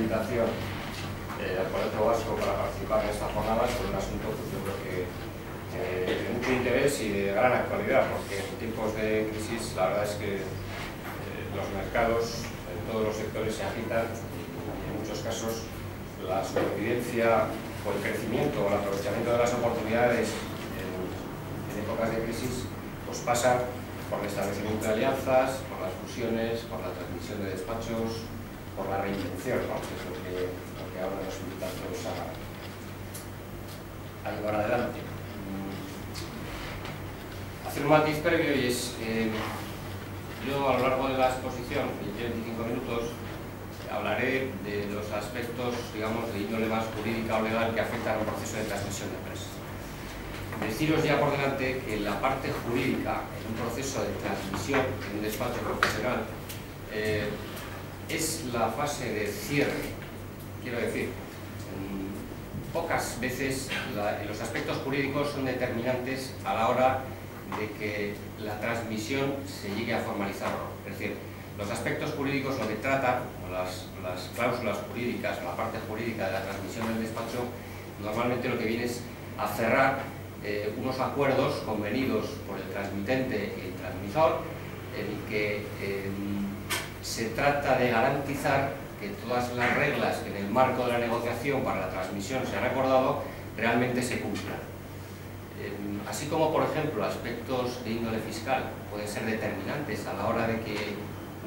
invitación al Colegio Vasco para participar en esta jornada sobre un asunto pues, yo creo que de mucho interés y de gran actualidad, porque en tiempos de crisis la verdad es que los mercados en todos los sectores se agitan y en muchos casos la supervivencia o el crecimiento o el aprovechamiento de las oportunidades en épocas de crisis pues pasa por el establecimiento de alianzas, por las fusiones, por la transmisión de despachos, por la reinvención, ¿no? Que es lo que ahora nos invita a todos a llevar adelante. Hacer un matiz previo y es yo a lo largo de la exposición, 20-25 minutos, hablaré de los aspectos, digamos, de índole más jurídica o legal que afectan a un proceso de transmisión de empresas. Deciros ya por delante que la parte jurídica en un proceso de transmisión en un despacho profesional es la fase de cierre. Quiero decir, pocas veces los aspectos jurídicos son determinantes a la hora de que la transmisión se llegue a formalizar. Es decir, los aspectos jurídicos, lo que tratan, las cláusulas jurídicas, la parte jurídica de la transmisión del despacho, normalmente lo que viene es a cerrar unos acuerdos convenidos por el transmitente y el transmisor, en el que se trata de garantizar que todas las reglas que en el marco de la negociación para la transmisión se han acordado realmente se cumplan. Así como, por ejemplo, aspectos de índole fiscal pueden ser determinantes a la hora de que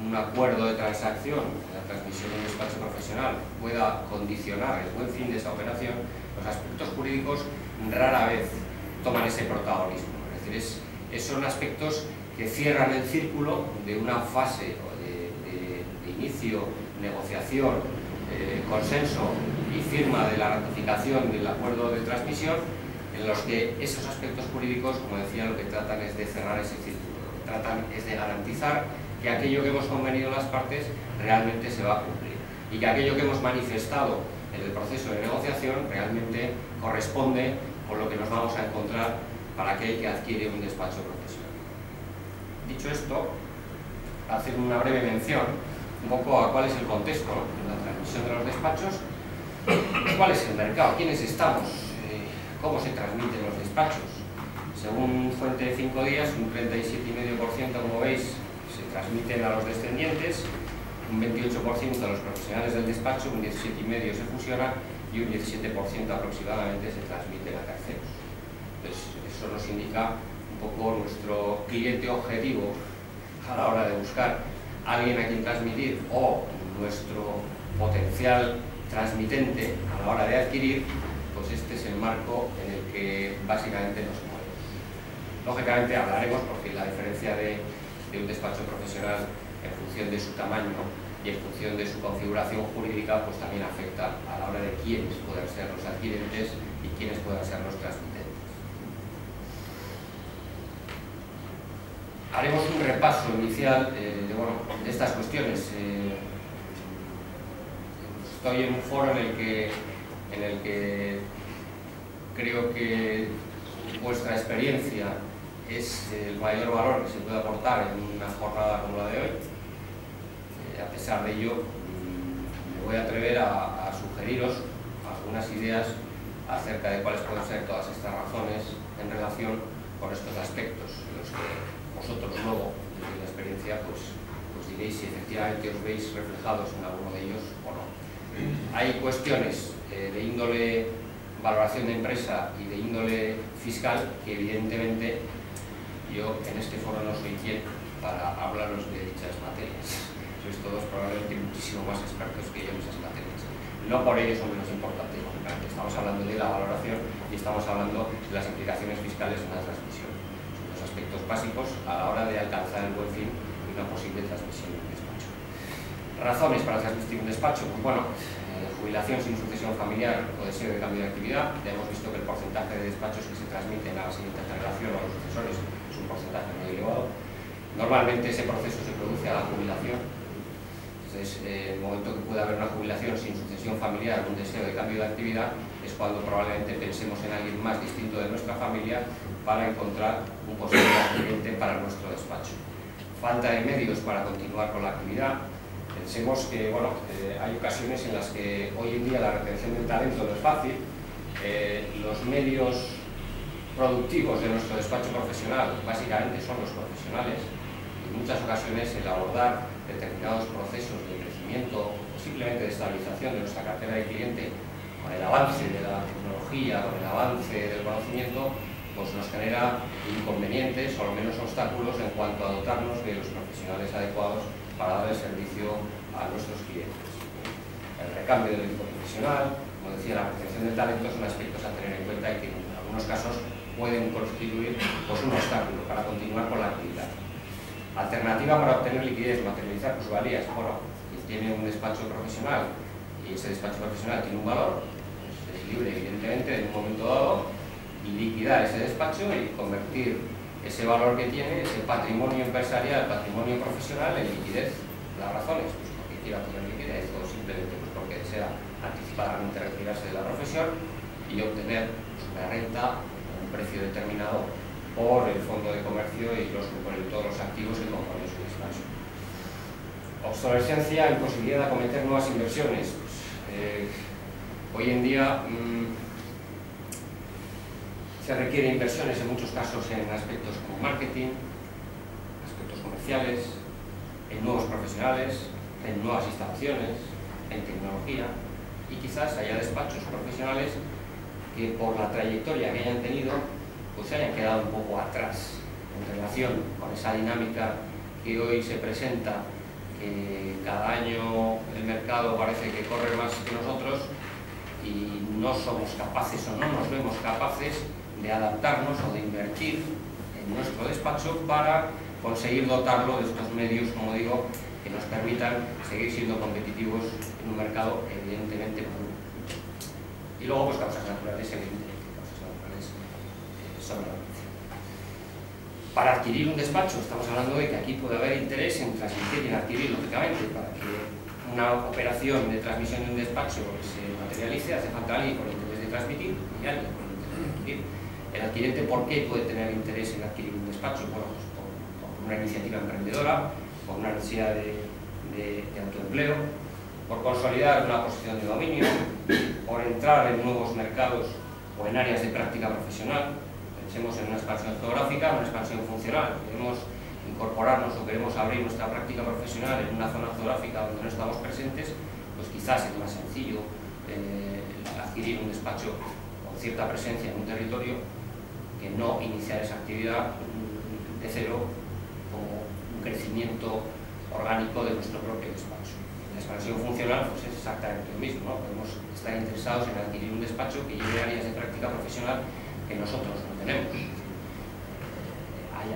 un acuerdo de transacción en la transmisión de un despacho profesional pueda condicionar el buen fin de esa operación, los aspectos jurídicos rara vez toman ese protagonismo. Es decir, son aspectos que cierran el círculo de una fase de inicio, negociación, consenso y firma de la ratificación del acuerdo de transmisión, en los que esos aspectos jurídicos, como decía, lo que tratan es de cerrar ese círculo, lo que tratan es de garantizar que aquello que hemos convenido las partes realmente se va a cumplir y que aquello que hemos manifestado en el proceso de negociación realmente corresponde con lo que nos vamos a encontrar para aquel que adquiere un despacho profesional. Dicho esto, hacer una breve mención un poco a cuál es el contexto, ¿no?, en la transmisión de los despachos, cuál es el mercado, quiénes estamos, cómo se transmiten los despachos. Según fuente de 5 días, un 37,5%, como veis, se transmiten a los descendientes, un 28% a los profesionales del despacho, un 17,5% se fusiona y un 17% aproximadamente se transmite a terceros. Entonces, eso nos indica un poco nuestro cliente objetivo a la hora de buscar a alguien a quien transmitir o nuestro potencial transmitente a la hora de adquirir. Pues este es el marco en el que básicamente nos movemos. Lógicamente hablaremos, porque la diferencia de un despacho profesional en función de su tamaño y en función de su configuración jurídica, pues también afecta a la hora de quiénes puedan ser los adquirentes y quiénes puedan ser los transmitentes. Haremos un repaso inicial de estas cuestiones. Estoy en un foro en el que creo que vuestra experiencia es el mayor valor que se puede aportar en una jornada como la de hoy. A pesar de ello, me voy a atrever a sugeriros algunas ideas acerca de cuáles pueden ser todas estas razones en relación con estos aspectos, en los que vosotros luego, desde la experiencia, pues diréis si efectivamente os veis reflejados en alguno de ellos o no. Hay cuestiones de índole valoración de empresa y de índole fiscal que evidentemente yo en este foro no soy quien para hablaros de dichas materias. Sois todos probablemente muchísimo más expertos que yo en esas materias. No por ello son menos importantes, lógicamente. Estamos hablando de la valoración y estamos hablando de las implicaciones fiscales en la transmisión. Son los aspectos básicos a la hora de alcanzar el buen fin de una posible transmisión de un despacho. Razones para transmitir un despacho, pues bueno, jubilación sin sucesión familiar o deseo de cambio de actividad. Ya hemos visto que el porcentaje de despachos que se transmiten a la siguiente generación o a los sucesores es un porcentaje muy elevado. Normalmente ese proceso se produce a la jubilación. Entonces, el momento que pueda haber una jubilación sin sucesión familiar, un deseo de cambio de actividad, es cuando probablemente pensemos en alguien más distinto de nuestra familia para encontrar un posible adquirente para nuestro despacho. Falta de medios para continuar con la actividad. Pensemos que hay ocasiones en las que hoy en día la retención del talento no es fácil. Los medios productivos de nuestro despacho profesional básicamente son los profesionales. En muchas ocasiones el abordar determinados procesos de crecimiento o simplemente de estabilización de nuestra cartera de cliente con el avance de la tecnología, con el avance del conocimiento, pues nos genera inconvenientes o al menos obstáculos en cuanto a dotarnos de los profesionales adecuados para dar el servicio a nuestros clientes. El recambio del equipo profesional, como decía, la retención del talento son aspectos a tener en cuenta y que en algunos casos pueden constituir pues, un obstáculo para continuar con la actividad. Alternativa para obtener liquidez, materializar plusvalías. Bueno, si tiene un despacho profesional y ese despacho profesional tiene un valor, pues es libre evidentemente en un momento dado liquidar ese despacho y convertir ese valor que tiene, ese patrimonio empresarial, patrimonio profesional en liquidez. Las razones, pues porque quiera tener liquidez o simplemente pues porque desea anticipadamente retirarse de la profesión y obtener pues, una renta a un precio determinado por el fondo de comercio y todos los activos que componen su despacho. Obsolescencia, imposibilidad de acometer nuevas inversiones. Pues, hoy en día se requiere inversiones en muchos casos en aspectos como marketing, aspectos comerciales, en nuevos profesionales, en nuevas instalaciones, en tecnología, y quizás haya despachos profesionales que por la trayectoria que hayan tenido pues se hayan quedado un poco atrás en relación con esa dinámica que hoy se presenta, que cada año el mercado parece que corre más que nosotros y no somos capaces o no nos vemos capaces de adaptarnos o de invertir en nuestro despacho para conseguir dotarlo de estos medios, como digo, que nos permitan seguir siendo competitivos en un mercado evidentemente muy luchado. Y luego, pues causas naturales, evidentemente, causas naturales sobre la noticia. Para adquirir un despacho, estamos hablando de que aquí puede haber interés en transmitir y en adquirir, lógicamente, para que una operación de transmisión de un despacho se materialice, hace falta alguien con interés de transmitir y alguien con interés de adquirir. El adquirente, ¿por qué puede tener interés en adquirir un despacho? Bueno, pues por una iniciativa emprendedora, por una necesidad de autoempleo, por consolidar una posición de dominio, por entrar en nuevos mercados o en áreas de práctica profesional. Pensemos en una expansión geográfica, una expansión funcional. Queremos incorporarnos o queremos abrir nuestra práctica profesional en una zona geográfica donde no estamos presentes, pues quizás es más sencillo adquirir un despacho con cierta presencia en un territorio que no iniciar esa actividad de cero como un crecimiento orgánico de nuestro propio despacho. La expansión funcional pues es exactamente lo mismo, ¿no? Podemos estar interesados en adquirir un despacho que lleve áreas de práctica profesional que nosotros no tenemos.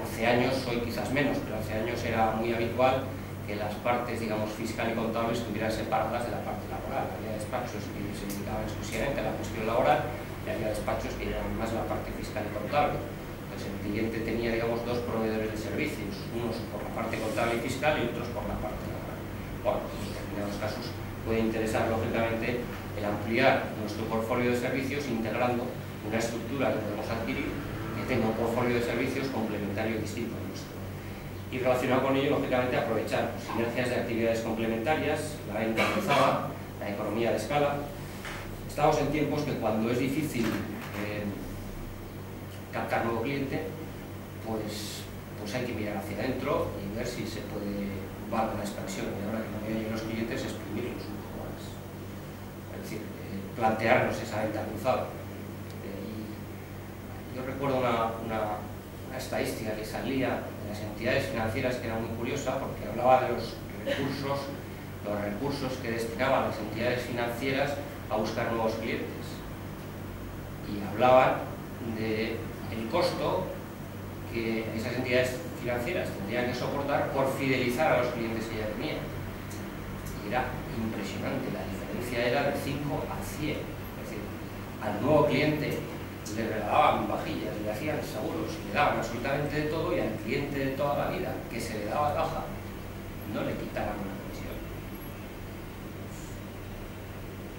Hace años, hoy quizás menos, pero hace años era muy habitual que las partes, digamos, fiscal y contable estuvieran separadas de la parte laboral. Había despachos que se dedicaban exclusivamente a la gestión laboral y había despachos que llevaban más la parte fiscal y contable. Entonces el cliente tenía, digamos, dos proveedores de servicios, unos por la parte contable y fiscal y otros por la parte laboral. Bueno, en determinados casos puede interesar, lógicamente, el ampliar nuestro portfolio de servicios integrando una estructura que podemos adquirir que tenga un portfolio de servicios complementario distinto al nuestro. Y relacionado con ello, lógicamente, aprovechar sinergias de actividades complementarias, la venta cruzada, la economía de escala. Estamos en tiempos que cuando es difícil captar nuevo cliente, pues hay que mirar hacia adentro y ver si se puede valga la expansión, y ahora que no hay los clientes, exprimirlos un poco más. Es decir, plantearnos esa venta cruzada. Yo recuerdo una estadística que salía de las entidades financieras que era muy curiosa porque hablaba de los recursos que destinaban las entidades financieras a buscar nuevos clientes. Y hablaban del costo que esas entidades financieras tendrían que soportar por fidelizar a los clientes que ya tenían. Y era impresionante, la diferencia era de 5 a 100. Es decir, al nuevo cliente le regalaban vajillas, le hacían seguros, le daban absolutamente de todo, y al cliente de toda la vida que se le daba caja no le quitaban una comisión.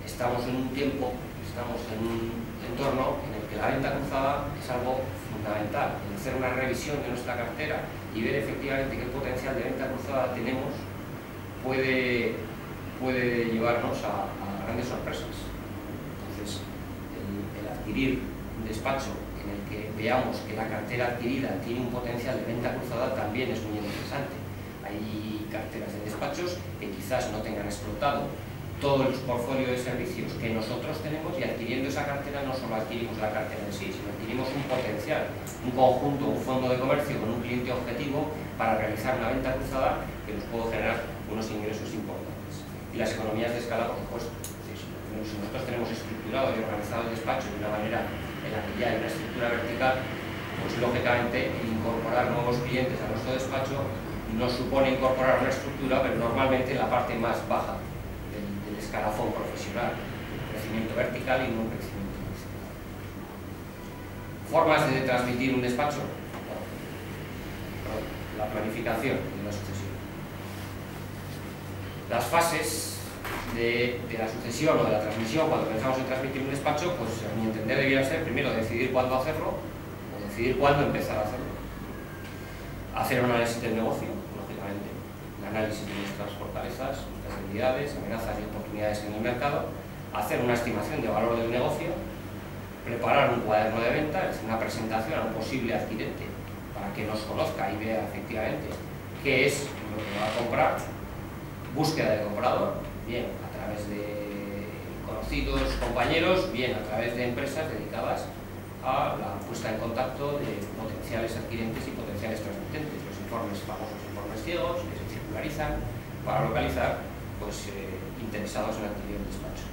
Estamos en un tiempo, estamos en un entorno en el que la venta cruzada es algo fundamental. El hacer una revisión de nuestra cartera y ver efectivamente qué potencial de venta cruzada tenemos puede llevarnos a grandes sorpresas. Entonces, el adquirir un despacho en el que veamos que la cartera adquirida tiene un potencial de venta cruzada también es muy interesante. Hay carteras de despachos que quizás no tengan explotado todo el portfolio de servicios que nosotros tenemos, y adquiriendo esa cartera no solo adquirimos la cartera en sí, sino adquirimos un potencial, un conjunto, un fondo de comercio con un cliente objetivo para realizar una venta cruzada que nos puede generar unos ingresos importantes. Y las economías de escala, por supuesto. Si nosotros tenemos estructurado y organizado el despacho de una manera en la que ya hay una estructura vertical, pues lógicamente incorporar nuevos clientes a nuestro despacho no supone incorporar una estructura, pero normalmente en la parte más baja del escalafón profesional, crecimiento vertical y no un crecimiento horizontal. Formas de transmitir un despacho: la planificación y la sucesión. Las fases de la sucesión o de la transmisión, cuando pensamos en transmitir un despacho, pues a mi entender debería ser primero decidir cuándo hacerlo o decidir cuándo empezar a hacerlo. Hacer un análisis del negocio, lógicamente, un análisis de nuestras fortalezas, nuestras debilidades, amenazas y oportunidades en el mercado, hacer una estimación de valor del negocio, preparar un cuaderno de venta, es decir, una presentación a un posible adquirente para que nos conozca y vea efectivamente qué es lo que va a comprar, búsqueda de comprador, bien a través de conocidos, compañeros, bien a través de empresas dedicadas a la puesta en contacto de potenciales adquirentes y potenciales transmitentes. Los informes, famosos informes ciegos, que se circularizan para localizar interesados en adquirir el despacho.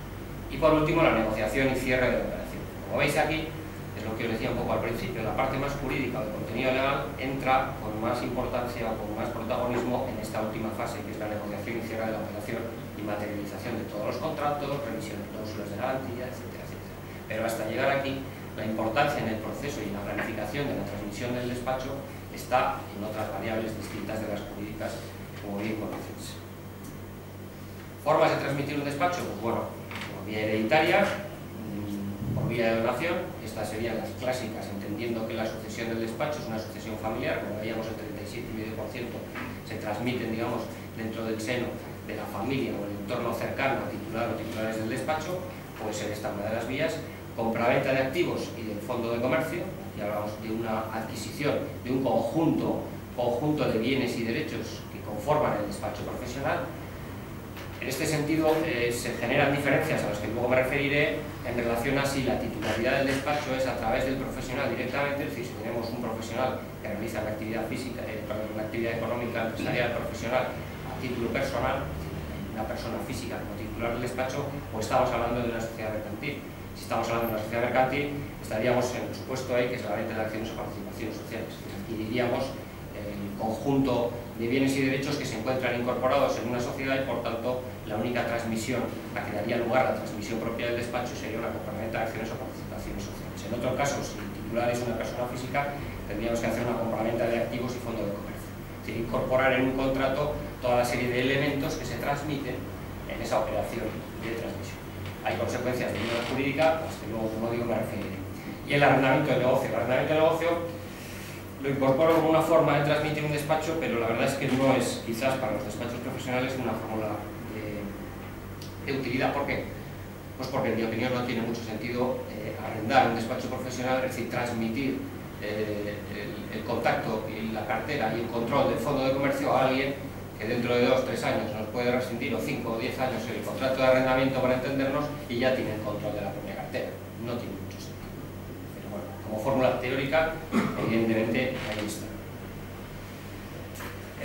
Y por último, la negociación y cierre de la operación. Como veis aquí, es lo que os decía un poco al principio, la parte más jurídica del contenido legal entra con más importancia, con más protagonismo en esta última fase, que es la negociación y cierre de la operación y materialización de todos los contratos, revisión de cláusulas de garantía, etcétera, etcétera. Pero hasta llegar aquí, la importancia en el proceso y en la planificación de la transmisión del despacho está en otras variables distintas de las jurídicas, como bien conocéis. ¿Formas de transmitir un despacho? Pues bueno, por vía hereditaria, por vía de donación, estas serían las clásicas, entendiendo que la sucesión del despacho es una sucesión familiar, como veíamos el 37,5% se transmiten, digamos, dentro del seno de la familia o el entorno cercano al titular o titulares del despacho, puede ser esta una de las vías. Compraventa de activos y del fondo de comercio, y hablamos de una adquisición de un conjunto de bienes y derechos que conforman el despacho profesional. En este sentido, se generan diferencias a las que luego me referiré en relación a si la titularidad del despacho es a través del profesional directamente, es decir, si tenemos un profesional que realiza una actividad física, una actividad económica, empresarial, profesional, a título personal, una persona física como titular del despacho, o estamos hablando de una sociedad mercantil. Si estamos hablando de una sociedad mercantil, estaríamos en el supuesto ahí, que es la venta de acciones o participaciones sociales. Adquiriríamos el conjunto de bienes y derechos que se encuentran incorporados en una sociedad y, por tanto, la única transmisión, la que daría lugar a la transmisión propia del despacho, sería una compraventa de acciones o participaciones sociales. En otro caso, si el titular es una persona física, tendríamos que hacer una compraventa de activos y fondo de comercio. Es decir, incorporar en un contrato toda la serie de elementos que se transmiten en esa operación de transmisión. Hay consecuencias de índole jurídica, a las que luego, como digo, me referiré. Y el arrendamiento de negocio. El arrendamiento de negocio lo incorporo como una forma de transmitir un despacho, pero la verdad es que no es, quizás para los despachos profesionales, una fórmula de utilidad. ¿Por qué? Pues porque, en mi opinión, no tiene mucho sentido arrendar un despacho profesional, es decir, transmitir el contacto y la cartera y el control del fondo de comercio a alguien que dentro de 2 o 3 años nos puede rescindir, o 5 o 10 años, el contrato de arrendamiento para entendernos, y ya tiene el control de la propia cartera. No tiene mucho sentido. Pero bueno, como fórmula teórica, evidentemente ahí está.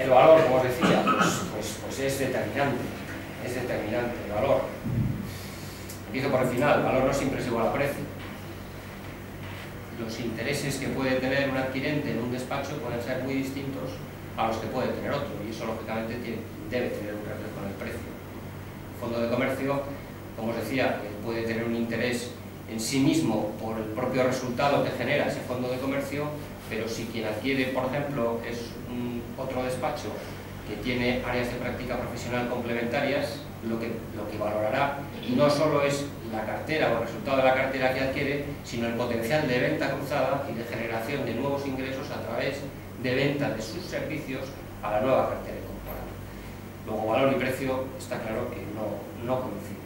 El valor, como os decía, pues es determinante. Es determinante el valor. Empiezo por el final. El valor no siempre es igual a precio. Los intereses que puede tener un adquirente en un despacho pueden ser muy distintos a los que puede tener otro, y eso lógicamente debe tener un reflejo en el precio. El fondo de comercio, como os decía, puede tener un interés en sí mismo por el propio resultado que genera ese fondo de comercio, pero si quien adquiere, por ejemplo, es otro despacho que tiene áreas de práctica profesional complementarias, lo que valorará no solo es la cartera o el resultado de la cartera que adquiere, sino el potencial de venta cruzada y de generación de nuevos ingresos a través de venta de sus servicios a la nueva cartera incorporada. Luego, valor y precio está claro que no coinciden.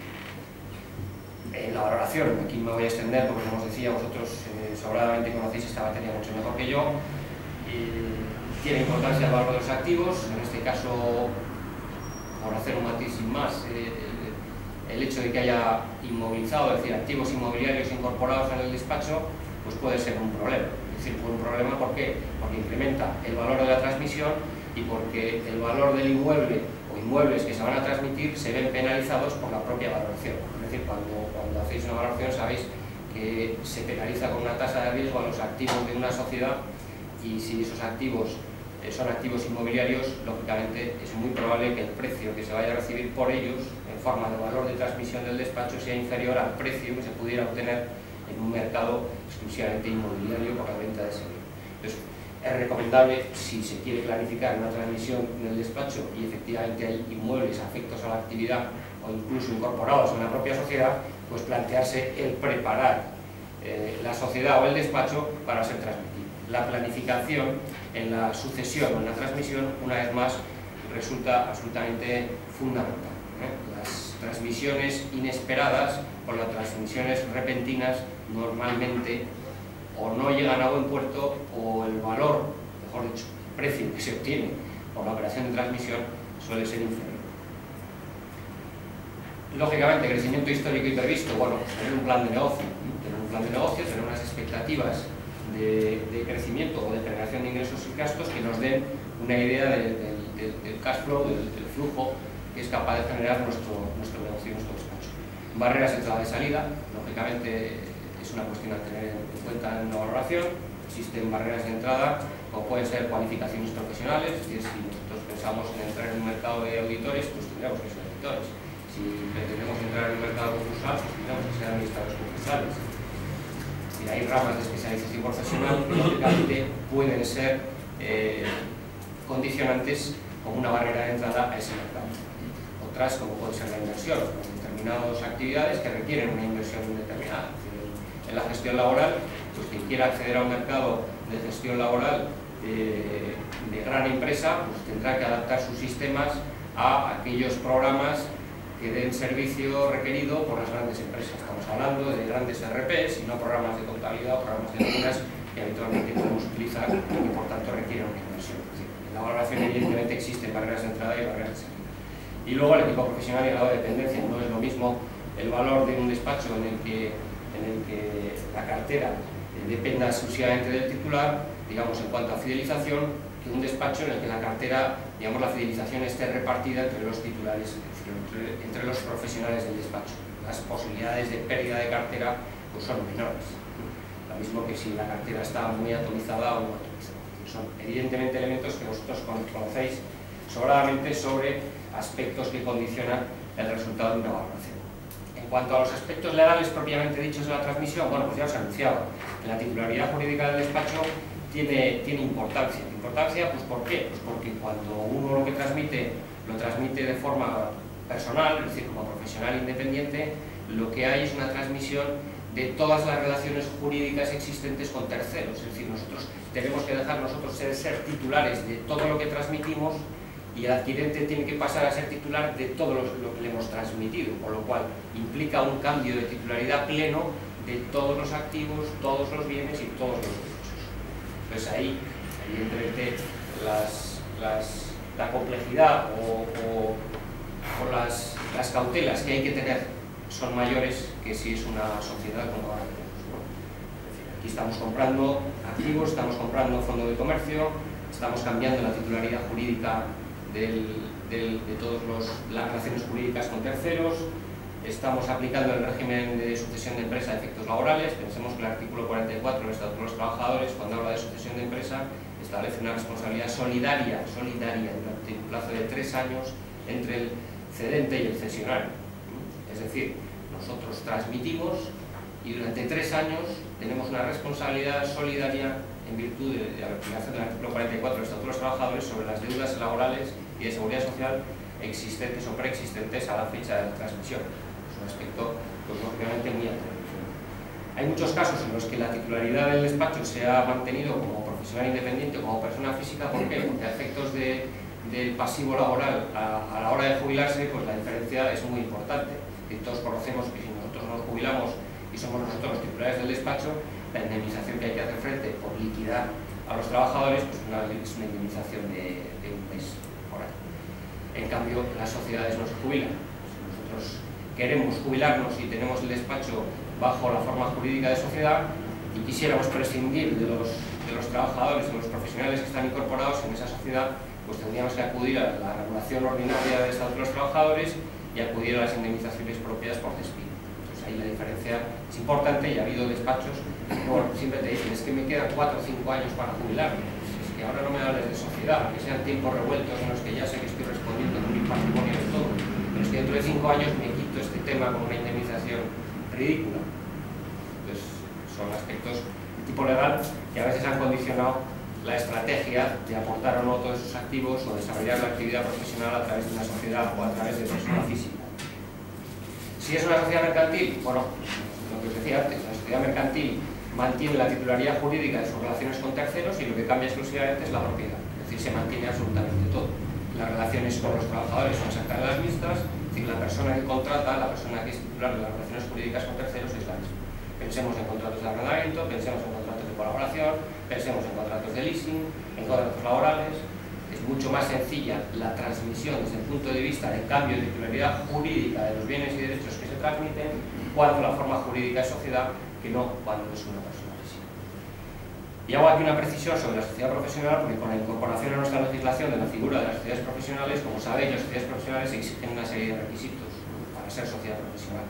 En la valoración, aquí me voy a extender porque, como os decía, vosotros sobradamente conocéis esta materia mucho mejor que yo. Tiene importancia el valor de los activos, en este caso, por hacer un matiz sin más, el hecho de que haya inmovilizado, es decir, activos inmobiliarios incorporados en el despacho, pues puede ser un problema. Es decir, un problema, ¿por qué? Porque incrementa el valor de la transmisión y porque el valor del inmueble o inmuebles que se van a transmitir se ven penalizados por la propia valoración. Es decir, cuando hacéis una valoración sabéis que se penaliza con una tasa de riesgo a los activos de una sociedad, y si esos activos son activos inmobiliarios, lógicamente es muy probable que el precio que se vaya a recibir por ellos en forma de valor de transmisión del despacho sea inferior al precio que se pudiera obtener en un mercado exclusivamente inmobiliario por la venta de ese bien. Entonces, es recomendable, si se quiere clarificar una transmisión en el despacho y efectivamente hay inmuebles afectos a la actividad o incluso incorporados en la propia sociedad, pues plantearse el preparar la sociedad o el despacho para ser transmitido. La planificación en la sucesión o en la transmisión, una vez más, resulta absolutamente fundamental. Las transmisiones inesperadas o las transmisiones repentinas normalmente o no llegan a buen puerto o el valor, mejor dicho, el precio que se obtiene por la operación de transmisión suele ser inferior. Lógicamente, crecimiento histórico y previsto, bueno, pues tener un plan de negocio, tener unas expectativas de crecimiento o de generación de ingresos y gastos que nos den una idea del cash flow, del flujo que es capaz de generar nuestro negocio y nuestro despacho. Barreras de entrada y salida, lógicamente es una cuestión a tener en cuenta en la valoración. Existen barreras de entrada, como pueden ser cualificaciones profesionales, es decir, si nosotros pensamos en entrar en un mercado de auditores, pues tendríamos que ser auditores. Si pretendemos entrar en un mercado concursal, pues tendríamos que ser administradores concursales. Hay ramas de especialización profesional que lógicamente pueden ser condicionantes como una barrera de entrada a ese mercado. Otras, como puede ser la inversión, en determinadas actividades que requieren una inversión determinada. En la gestión laboral, pues quien quiera acceder a un mercado de gestión laboral de gran empresa, pues tendrá que adaptar sus sistemas a aquellos programas que den servicio requerido por las grandes empresas. Estamos hablando de grandes RPs y no programas de contabilidad o programas de nóminas que habitualmente podemos utilizar y por tanto requieren una inversión. Es decir, en la valoración evidentemente existen barreras de entrada y barreras de salida. Y luego el equipo profesional y el grado de dependencia. No es lo mismo el valor de un despacho en el que la cartera dependa exclusivamente del titular, digamos en cuanto a fidelización, que un despacho en el que la cartera, digamos, la fidelización esté repartida entre los titulares, entre los profesionales del despacho. Las posibilidades de pérdida de cartera pues son menores. Lo mismo que si la cartera está muy atomizada o no atomizada. Son evidentemente elementos que vosotros conocéis sobradamente sobre aspectos que condicionan el resultado de una valoración. En cuanto a los aspectos legales propiamente dichos de la transmisión, bueno, pues ya os he anunciado que la titularidad jurídica del despacho tiene importancia. ¿Importancia? Pues ¿por qué? Pues porque cuando uno lo que transmite, lo transmite de forma personal, es decir, como profesional independiente, lo que hay es una transmisión de todas las relaciones jurídicas existentes con terceros. Es decir, nosotros tenemos que dejar ser titulares de todo lo que transmitimos y el adquirente tiene que pasar a ser titular de todo lo que le hemos transmitido, por lo cual implica un cambio de titularidad pleno de todos los activos, todos los bienes y todos los derechos. Entonces ahí, evidentemente, la complejidad o las cautelas que hay que tener son mayores que si es una sociedad como ahora tenemos, ¿no? Es decir, aquí estamos comprando activos, estamos comprando fondo de comercio, estamos cambiando la titularidad jurídica de todas las relaciones jurídicas con terceros, estamos aplicando el régimen de sucesión de empresa a efectos laborales. Pensemos que el artículo 44 del Estatuto de los Trabajadores, cuando habla de sucesión de empresa, establece una responsabilidad solidaria durante un plazo de 3 años entre el cedente y el cesionario. Es decir, nosotros transmitimos y durante 3 años tenemos una responsabilidad solidaria en virtud de la aplicación del artículo 44 del Estatuto de los Trabajadores sobre las deudas laborales y de seguridad social existentes o preexistentes a la fecha de la transmisión. Es un aspecto, pues, lógicamente muy alto. Hay muchos casos en los que la titularidad del despacho se ha mantenido como profesional independiente o como persona física. ¿Por qué? Porque a efectos de del pasivo laboral a la hora de jubilarse, pues la diferencia es muy importante. Y todos conocemos que si nosotros nos jubilamos y somos nosotros los titulares del despacho, la indemnización que hay que hacer frente por liquidar a los trabajadores pues es una indemnización de un mes por año. En cambio, las sociedades no se jubilan. Si nosotros queremos jubilarnos y tenemos el despacho bajo la forma jurídica de sociedad y quisiéramos prescindir de los trabajadores, de los profesionales que están incorporados en esa sociedad, pues tendríamos que acudir a la regulación ordinaria de estatuto de los trabajadores y acudir a las indemnizaciones propias por despido. Entonces ahí la diferencia es importante y ha habido despachos que siempre te dicen, es que me quedan 4 o 5 años para jubilarme, es que ahora no me hables de sociedad, que sean tiempos revueltos en los que ya sé que estoy respondiendo con mi patrimonio de todo, pero es que dentro de 5 años me quito este tema con una indemnización ridícula. Pues son aspectos de tipo legal que a veces han condicionado la estrategia de aportar o no todos esos activos o desarrollar la actividad profesional a través de una sociedad o a través de persona física. Si es una sociedad mercantil, bueno, lo que os decía antes, la sociedad mercantil mantiene la titularidad jurídica de sus relaciones con terceros y lo que cambia exclusivamente es la propiedad, es decir, se mantiene absolutamente todo. Las relaciones con los trabajadores son exactamente las mismas, es decir, la persona que contrata, la persona que es titular de las relaciones jurídicas con terceros es la misma. Pensemos en contratos de arrendamiento, pensemos en contratos de colaboración, pensemos en contratos de leasing, en contratos laborales. Es mucho más sencilla la transmisión desde el punto de vista del cambio de titularidad jurídica de los bienes y derechos que se transmiten cuando la forma jurídica es sociedad que no cuando es una persona física. Y hago aquí una precisión sobre la sociedad profesional porque con la incorporación a nuestra legislación de la figura de las sociedades profesionales, como sabéis, las sociedades profesionales exigen una serie de requisitos para ser sociedad profesional.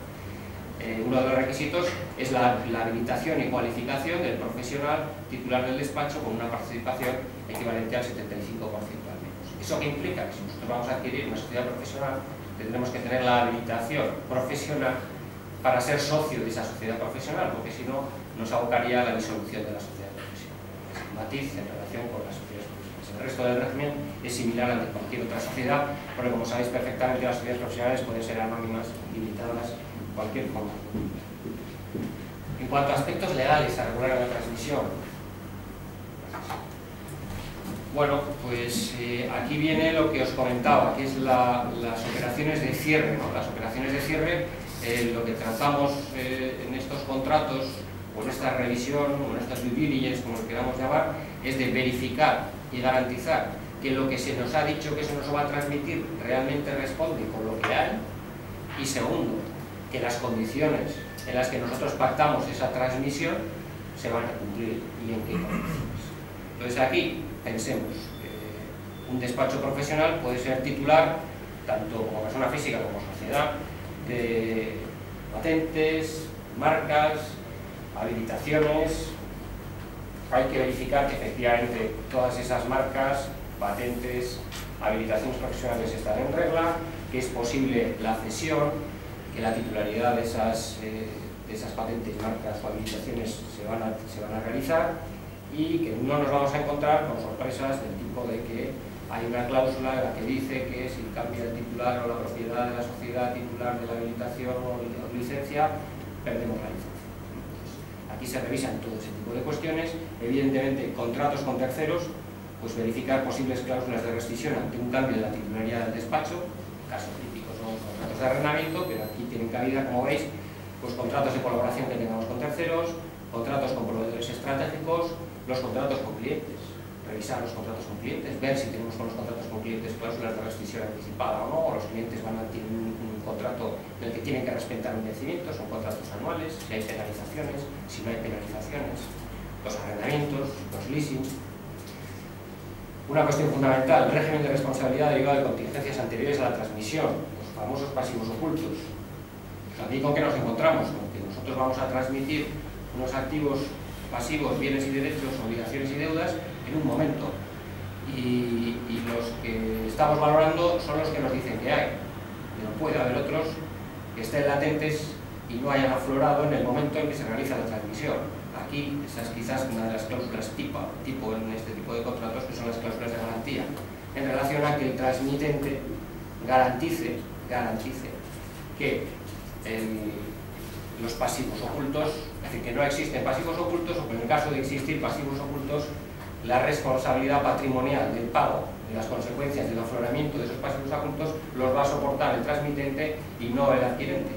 Uno de los requisitos es la habilitación y cualificación del profesional titular del despacho con una participación equivalente al 75% al menos. ¿Eso qué implica? Que si nosotros vamos a adquirir una sociedad profesional, tendremos que tener la habilitación profesional para ser socio de esa sociedad profesional, porque si no, nos abocaría a la disolución de la sociedad profesional. Es un matiz en relación con las sociedades profesionales. El resto del régimen es similar al de cualquier otra sociedad, porque como sabéis perfectamente, las sociedades profesionales pueden ser anónimas, limitadas, cualquier forma. En cuanto a aspectos legales a regular la transmisión, bueno, pues aquí viene lo que os comentaba, que es las operaciones de cierre, ¿no? Las operaciones de cierre, lo que tratamos en estos contratos, o en esta revisión, o en estas due diligence, como lo queramos llamar, es de verificar y garantizar que lo que se nos ha dicho que se nos va a transmitir realmente responde con lo que hay, y segundo, que las condiciones en las que nosotros pactamos esa transmisión se van a cumplir y en qué condiciones. Entonces aquí pensemos, un despacho profesional puede ser titular tanto como persona física como sociedad de patentes, marcas, habilitaciones. Hay que verificar que efectivamente todas esas marcas, patentes, habilitaciones profesionales están en regla, que es posible la cesión, que la titularidad de esas patentes, marcas o habilitaciones se van a realizar y que no nos vamos a encontrar con sorpresas del tipo de que hay una cláusula en la que dice que si cambia el titular o la propiedad de la sociedad titular de la habilitación o licencia, perdemos la licencia. Entonces, aquí se revisan todo ese tipo de cuestiones. Evidentemente, contratos con terceros, pues verificar posibles cláusulas de rescisión ante un cambio de la titularidad del despacho, casos típicos son contratos de arrendamiento, pero aquí tienen cabida, como veis, pues contratos de colaboración que tengamos con terceros, contratos con proveedores estratégicos, los contratos con clientes, revisar los contratos con clientes, ver si tenemos con los contratos con clientes cláusulas de rescisión anticipada o no, o los clientes tienen un contrato en el que tienen que respetar un vencimiento, son contratos anuales, si hay penalizaciones, si no hay penalizaciones, los arrendamientos, los leasing. Una cuestión fundamental, el régimen de responsabilidad derivado de contingencias anteriores a la transmisión, los famosos pasivos ocultos. Aquí con qué nos encontramos, con que nosotros vamos a transmitir unos activos pasivos, bienes y derechos, obligaciones y deudas en un momento, y los que estamos valorando son los que nos dicen que hay, pero puede haber otros que estén latentes y no hayan aflorado en el momento en que se realiza la transmisión. Aquí, esa es quizás una de las cláusulas tipo en este tipo de contratos, que son las cláusulas de garantía, en relación a que el transmitente garantice que los pasivos ocultos, es decir, que no existen pasivos ocultos, o que en el caso de existir pasivos ocultos, la responsabilidad patrimonial del pago de las consecuencias del afloramiento de esos pasivos ocultos los va a soportar el transmitente y no el adquirente.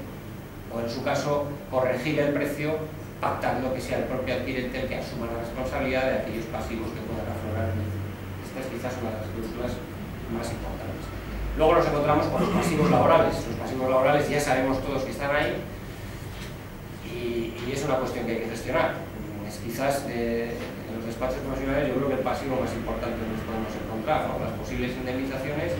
O en su caso, corregir el precio pactando que sea el propio adquirente el que asuma la responsabilidad de aquellos pasivos que puedan aflorar. Esta es quizás una de las cláusulas más importantes. Luego nos encontramos con los pasivos laborales. Los pasivos laborales ya sabemos todos que están ahí y es una cuestión que hay que gestionar. Es quizás en los despachos profesionales yo creo que el pasivo más importante que nos podemos encontrar, ¿no? Las posibles indemnizaciones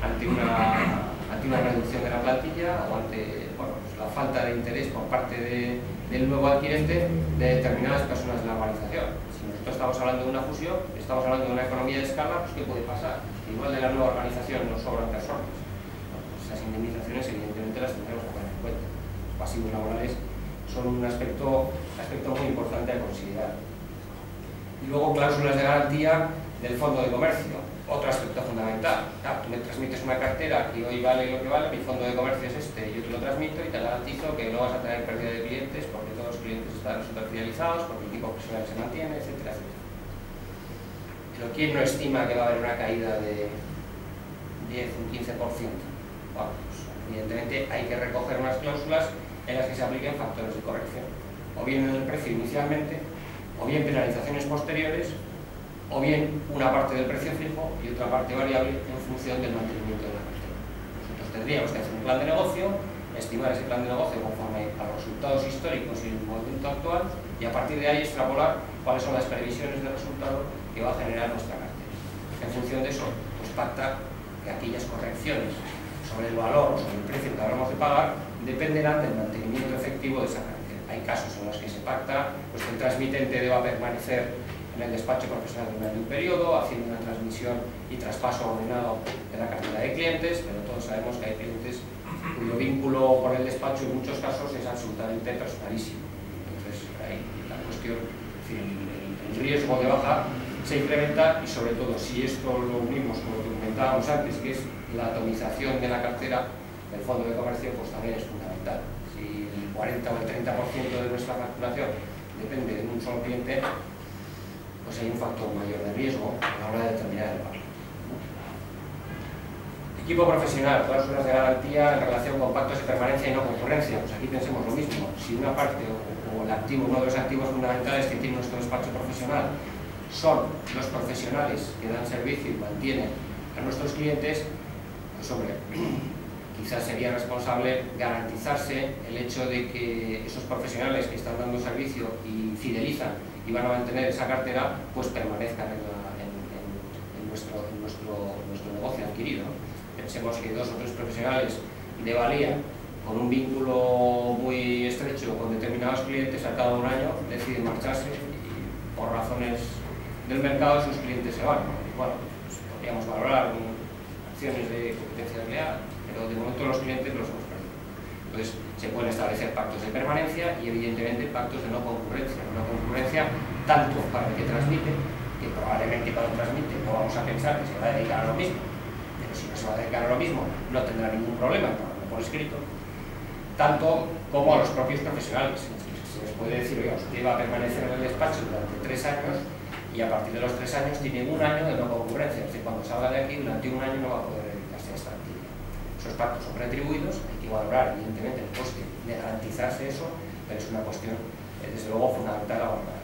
ante una reducción de la plantilla o ante la falta de interés por parte del nuevo adquirente de determinadas personas de la organización. Si nosotros estamos hablando de una fusión, estamos hablando de una economía de escala, pues ¿qué puede pasar? Igual de la nueva organización nos sobran personas. Pues esas indemnizaciones evidentemente las tendremos que tener en cuenta. Los pasivos laborales son un aspecto muy importante a considerar. Y luego cláusulas de garantía del fondo de comercio, otro aspecto fundamental. Claro, tú me transmites una cartera y hoy vale lo que vale, mi fondo de comercio es este, yo te lo transmito y te garantizo que no vas a tener pérdida de clientes porque todos los clientes están súper fidelizados, porque el equipo profesional se mantiene, etcétera, etcétera. Pero ¿quién no estima que va a haber una caída de 10, un 15%? Bueno, pues evidentemente hay que recoger unas cláusulas en las que se apliquen factores de corrección, o bien en el precio inicialmente, o bien penalizaciones posteriores, o bien una parte del precio fijo y otra parte variable en función del mantenimiento de la cartera. Nosotros tendríamos que hacer un plan de negocio, estimar ese plan de negocio conforme a los resultados históricos y el momento actual, y a partir de ahí extrapolar cuáles son las previsiones de resultado que va a generar nuestra cartera. En función de eso, pues pacta que aquellas correcciones sobre el valor o sobre el precio que habremos de pagar dependerán del mantenimiento efectivo de esa cartera. Hay casos en los que se pacta pues, que el transmitente deba permanecer en el despacho profesional durante un periodo, haciendo una transmisión y traspaso ordenado de la cartera de clientes, pero todos sabemos que hay clientes cuyo vínculo con el despacho en muchos casos es absolutamente personalísimo. Entonces, ahí la cuestión, el riesgo de baja se incrementa y sobre todo si esto lo unimos con lo que comentábamos antes, que es la atomización de la cartera del fondo de comercio, pues también es fundamental. Si el 40 o el 30% de nuestra facturación depende de un solo cliente, pues hay un factor mayor de riesgo a la hora de determinar el valor. Equipo profesional, cláusulas de garantía en relación con pactos de permanencia y no concurrencia. Pues aquí pensemos lo mismo. Si una parte o el activo, uno de los activos fundamentales que tiene nuestro despacho profesional son los profesionales que dan servicio y mantienen a nuestros clientes, pues hombre, quizás sería responsable garantizarse el hecho de que esos profesionales que están dando servicio y fidelizan y van a mantener esa cartera, pues permanezcan en nuestro negocio adquirido. Pensemos que 2 o 3 profesionales de valía con un vínculo muy estrecho con determinados clientes al cabo de un año deciden marcharse y por razones del mercado sus clientes se van. Bueno, pues podríamos valorar acciones de competencia desleal, pero de momento los clientes los hemos perdido. Entonces se pueden establecer pactos de permanencia y evidentemente pactos de no concurrencia. No concurrencia tanto para el que transmite, que probablemente cuando transmite no vamos a pensar que se va a dedicar a lo mismo, pero si no se va a dedicar a lo mismo no tendrá ningún problema por escrito, tanto como a los propios profesionales. Se les puede decir, oiga, usted va a permanecer en el despacho durante 3 años y a partir de los 3 años tiene un año de no concurrencia, es decir, cuando salga de aquí durante un año no va a poder dedicarse a esta actividad. Esos pactos son retribuidos, hay que valorar evidentemente el coste de garantizarse eso, pero es una cuestión desde luego fundamental a valorar.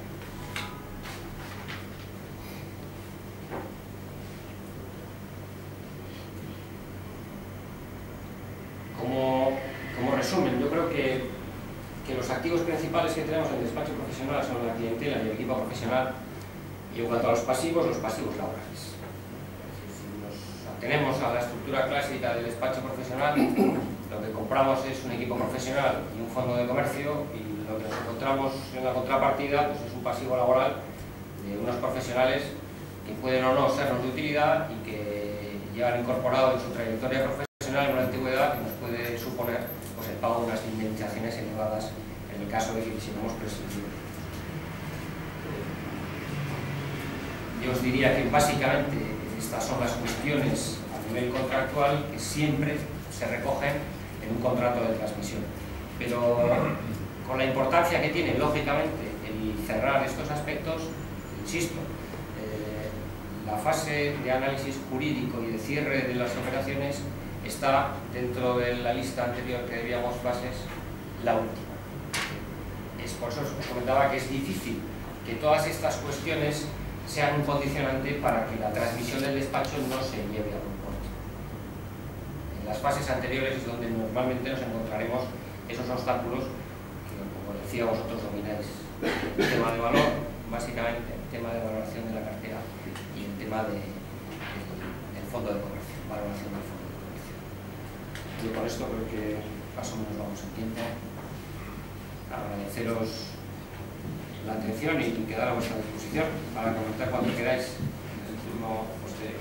Como resumen, yo creo que los activos principales que tenemos en el despacho profesional son la clientela y el equipo profesional, y en cuanto a los pasivos laborales. Si nos atenemos a la estructura clásica del despacho profesional, lo que compramos es un equipo profesional y un fondo de comercio, y lo que nos encontramos en la contrapartida pues es un pasivo laboral de unos profesionales que pueden o no sernos de utilidad y que llevan incorporado en su trayectoria profesional una antigüedad que nos puede suponer pues, el pago de unas indemnizaciones elevadas en el caso de que quisiéramos prescindir. Yo os diría que básicamente estas son las cuestiones a nivel contractual que siempre se recogen en un contrato de transmisión. Pero con la importancia que tiene, lógicamente, el cerrar estos aspectos, insisto, la fase de análisis jurídico y de cierre de las operaciones está dentro de la lista anterior que debíamos fases, la última. Es por eso os comentaba que es difícil que todas estas cuestiones sean un condicionante para que la transmisión del despacho no se lleve a buen puerto. En las fases anteriores es donde normalmente nos encontraremos esos obstáculos que, como decía, vosotros domináis. El tema de valor, básicamente, el tema de valoración de la cartera y el tema del fondo de comercio, valoración del fondo de comercio. Y con esto creo que más o menos vamos en tiempo. Agradeceros la atención y quedar a vuestra disposición para comentar cuando queráis en el turno posterior.